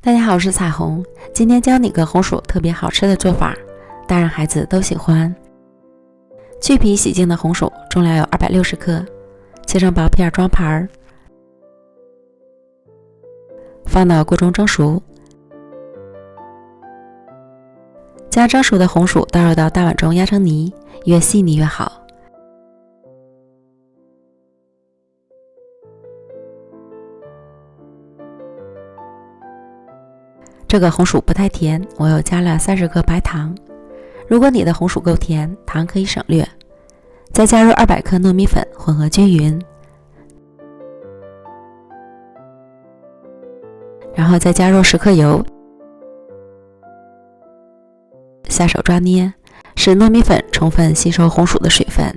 大家好，我是彩虹，今天教你个红薯特别好吃的做法，大人孩子都喜欢。去皮洗净的红薯重量有260克，切成薄片装盘，放到锅中蒸熟。将蒸熟的红薯倒入到大碗中压成泥，越细腻越好。这个红薯不太甜，我又加了30克白糖。如果你的红薯够甜，糖可以省略。再加入200克糯米粉，混合均匀。然后再加入10克油，下手抓捏，使糯米粉充分吸收红薯的水分。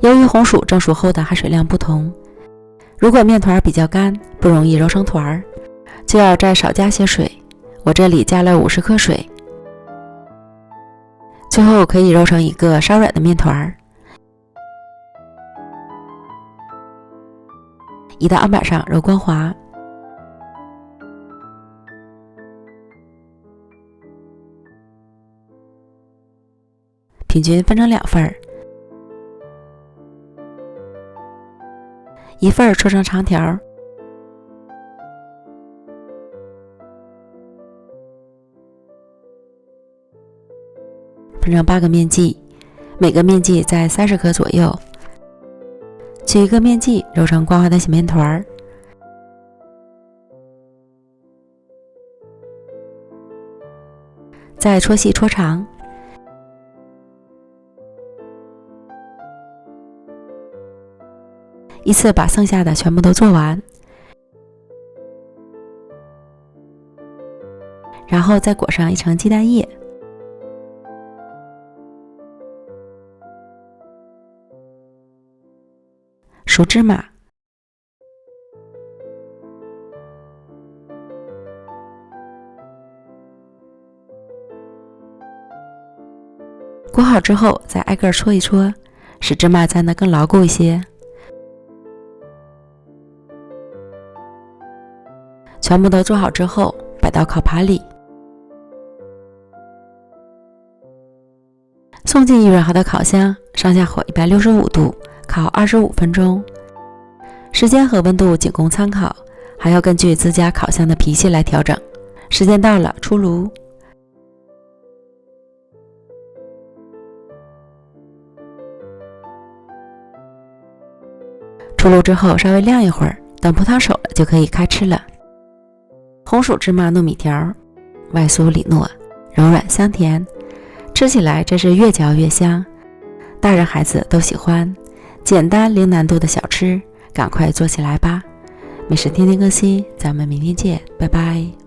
由于红薯蒸熟后的含水量不同，如果面团比较干，不容易揉成团，就要再少加些水。我这里加了50克水，最后可以揉成一个稍软的面团，移到案板上揉光滑。平均分成2份，一份搓成长条，分成8个面剂，每个面剂在30克左右。取一个面剂揉成光滑的小面团，再搓细搓长，依次把剩下的全部都做完，然后再裹上一层鸡蛋液，熟芝麻，裹好之后再挨个搓一搓，使芝麻粘得更牢固一些。全部都做好之后，摆到烤盘里，送进预热好的烤箱，上下火165度，烤25分钟。时间和温度仅供参考，还要根据自家烤箱的脾气来调整。时间到了，出炉。出炉之后稍微晾一会儿，等葡萄熟了就可以开吃了。红薯芝麻糯米条，外酥里糯，柔软香甜，吃起来真是越嚼越香，大人孩子都喜欢。简单零难度的小吃，赶快做起来吧！美食天天更新，咱们明天见，拜拜。